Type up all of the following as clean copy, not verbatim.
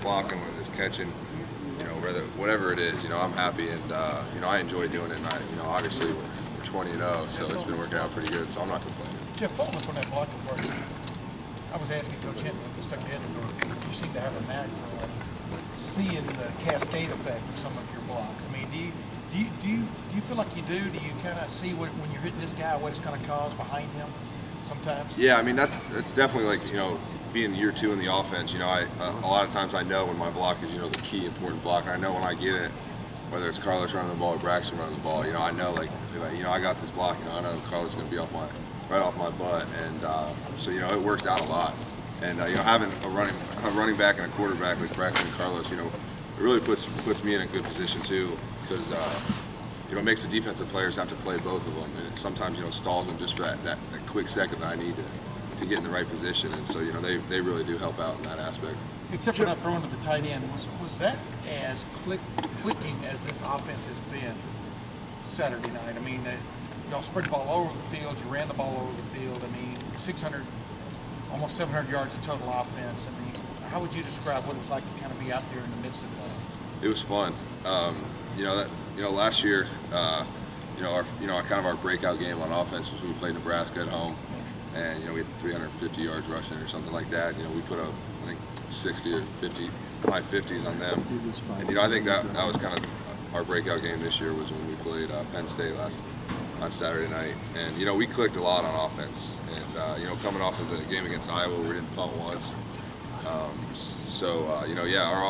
blocking, whether it's catching, whatever it is, I'm happy, and I enjoy doing it. And obviously we're 20-0, so it's been working out pretty good. So I'm not complaining. Jeff, following up on that blocking part, I was asking Coach Hinton when we stuck together, you seem to have a knack for seeing the cascade effect of some of your blocks. I mean, do you feel like you do? Do you kind of see when you're hitting this guy, what it's going to cause behind him? Sometimes. Yeah, I mean that's definitely like being year 2 in the offense. A lot of times I know when my block is the key important block. I know when I get it, whether it's Carlos running the ball or Braxton running the ball. I know I got this block. I know Carlos is going to be right off my butt, and so it works out a lot. And having a running back and a quarterback like Braxton and Carlos, it really puts me in a good position too, because it makes the defensive players have to play both of them, and it sometimes stalls them just for that quick second that I need to get in the right position, and so they really do help out in that aspect. Except for not throwing to the tight end, was that as clicking as this offense has been Saturday night? I mean, y'all spread the ball all over the field, you ran the ball all over the field. I mean, 600, almost 700 yards of total offense. I mean, how would you describe what it was like to kind of be out there in the midst of that? It was fun. Last year, our breakout game on offense was we played Nebraska at home, and we had 350 yards rushing or something like that. We put up, I think, 60 or 50, high 50s on them. And I think that was kind of our breakout game this year was when we played Penn State on Saturday night, and we clicked a lot on offense. And coming off of the game against Iowa, we didn't punt once. Our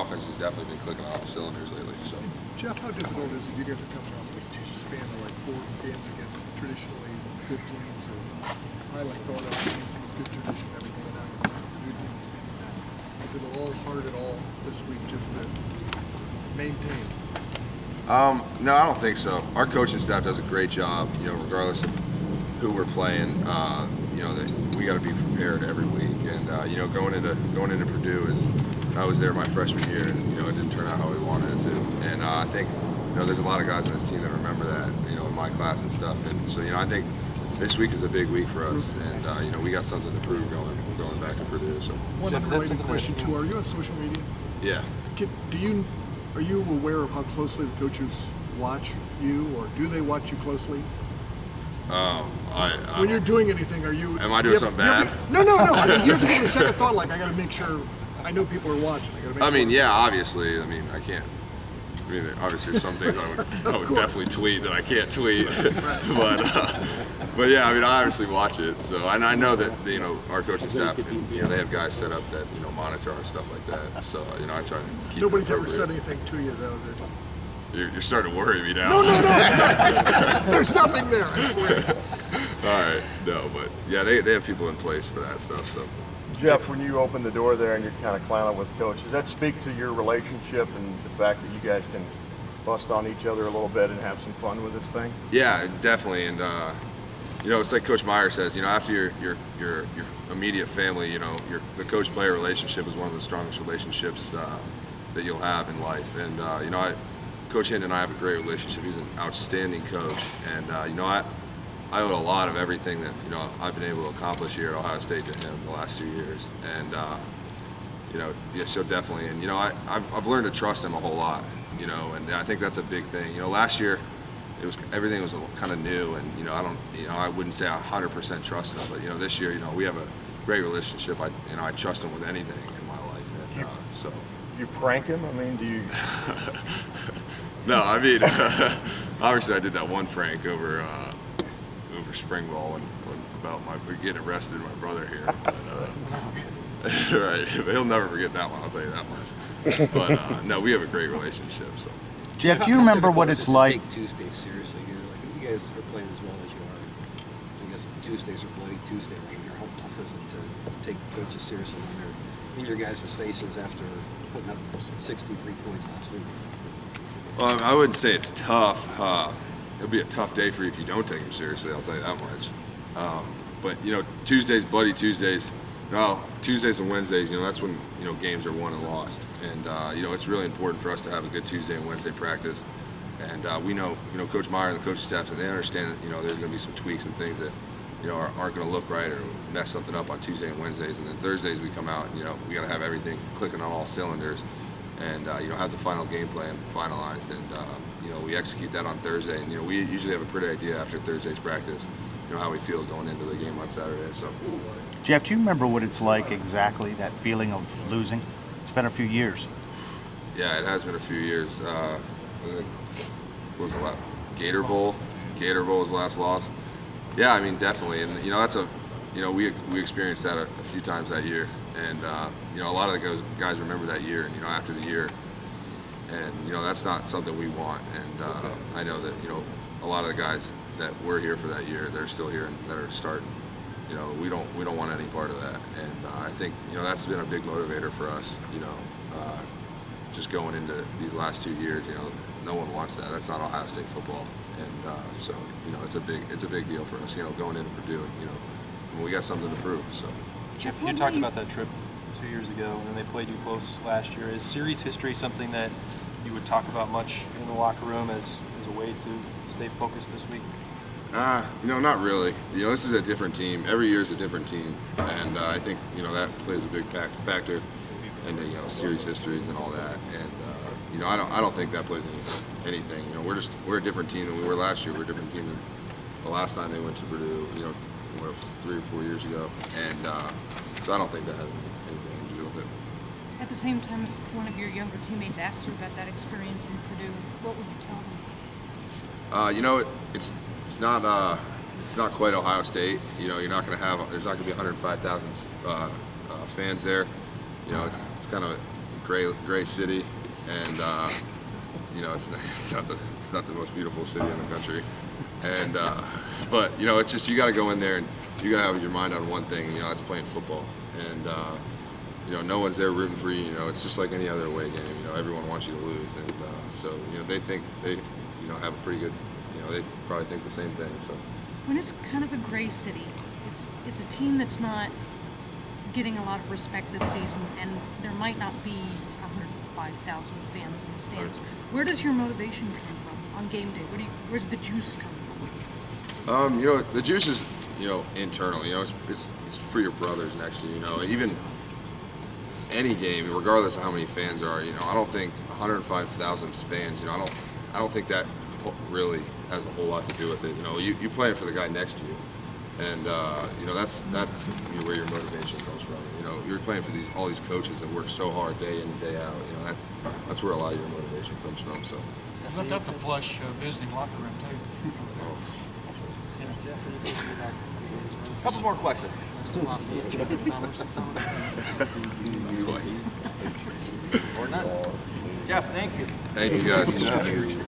offense has definitely been clicking on all cylinders lately. So. Jeff, how difficult is it? You guys are coming off this span of 4 games against traditionally good teams, or highlight Philadelphia teams with good tradition, everything, and now you're playing Purdue teams. Is it all hard at all this week just to maintain? No, I don't think so. Our coaching staff does a great job. Regardless of who we're playing, we got to be prepared every week. And going into Purdue I was there my freshman year, and it didn't turn out how we wanted it to. And I think there's a lot of guys on this team that remember that, in my class and stuff. And so I think this week is a big week for us, and we got something to prove going back to Purdue. So. One related question too: are you on social media? Yeah. Are you aware of how closely the coaches watch you, or do they watch you closely? When you're doing anything, are you? Am I doing something bad? No. I mean, you have to give it a second thought. Like, I got to make sure. I know people are watching. Obviously. I can't. Obviously, there's some things I would definitely tweet that I can't tweet. but I obviously watch it. So I know that our coaching staff, and they have guys set up that monitor our stuff like that. So I try to keep. Nobody's ever said anything to you though that. You're starting to worry me now. No. There's nothing there, I swear. All right, no, but they have people in place for that stuff. So, Jeff, when you open the door there and you're kind of clowning with Coach, does that speak to your relationship and the fact that you guys can bust on each other a little bit and have some fun with this thing? Yeah, definitely, and it's like Coach Meyer says. After your immediate family, the coach-player relationship is one of the strongest relationships that you'll have in life, and Coach Hinton and I have a great relationship. He's an outstanding coach, and I owe a lot of everything that I've been able to accomplish here at Ohio State to him the last 2 years, and so definitely. And I've learned to trust him a whole lot, and I think that's a big thing. Last year everything was kind of new, and I wouldn't say I 100% trusted him, but this year we have a great relationship. I trust him with anything in my life, and so. You prank him? Do you? No, obviously I did that one prank over spring ball when about getting arrested, my brother here. But, right, but he'll never forget that one. I'll tell you that much. But no, we have a great relationship. So. Jeff, you remember what it's like? Take Tuesdays seriously here. Like, you guys are playing as well as you are. I guess Tuesdays are bloody Tuesday right here. How tough is it to take the coaches seriously when they're in your guys' faces after putting up 63 points last week? Well, I wouldn't say it's tough. It'll be a tough day for you if you don't take them seriously, I'll tell you that much. But, Tuesdays, bloody Tuesdays, Tuesdays and Wednesdays, that's when, games are won and lost. And, it's really important for us to have a good Tuesday and Wednesday practice. And we know, Coach Meyer and the coaching staff, they understand that, there's going to be some tweaks and things that, aren't going to look right or mess something up on Tuesday and Wednesdays. And then Thursdays we come out and, we got to have everything clicking on all cylinders. and have the final game plan finalized, and we execute that on Thursday, and we usually have a pretty idea after Thursday's practice, how we feel going into the game on Saturday. So, Jeff, do you remember what it's like exactly, that feeling of losing? It's been a few years. yeah, it has been a few years. I think, what was the last? Gator Bowl. Gator Bowl was the last loss. Yeah, I mean, definitely, and that's we experienced that a few times that year, and a lot of the guys remember that year, and after the year, and that's not something we want, and I know that a lot of the guys that were here for that year, they're still here and that are starting. We don't want any part of that, and I think that's been a big motivator for us. Just going into these last 2 years, no one wants that. That's not Ohio State football, and so it's a big deal for us. Going into Purdue, and we got something to prove. So. Jeff, you talked about that trip 2 years ago, and they played you close last year. Is series history something that you would talk about much in the locker room as a way to stay focused this week? Not really. This is a different team. Every year is a different team, and I think that plays a big factor in series histories and all that. And I don't think that plays anything. We're a different team than we were last year. We're a different team than the last time they went to Purdue. 3 or 4 years ago, and so I don't think that has anything to do with it. At the same time, if one of your younger teammates asked you about that experience in Purdue, what would you tell them? It's not quite Ohio State. You're not going to have. There's not going to be 105,000 fans there. It's kind of a gray city, and it's not the most beautiful city in the country. And but it's just you got to go in there and you got to have your mind on one thing. That's playing football, and no one's there rooting for you. It's just like any other away game. Everyone wants you to lose, and so they think they have a pretty good. They probably think the same thing. So When it's kind of a gray city, it's a team that's not getting a lot of respect this season, and there might not be 105,000 fans in the stands. Where does your motivation come from on game day? Where's the juice come from? the juice is internal. It's for your brothers next to you. Even any game, regardless of how many fans there are. I don't think 105,000 fans. I don't think that really has a whole lot to do with it. You playing for the guy next to you, and that's where your motivation comes from. You're playing for all these coaches that work so hard day in and day out. That's where a lot of your motivation comes from. So. That's a plush visiting locker room too. Couple more questions. Or none. Jeff, thank you. Thank you guys.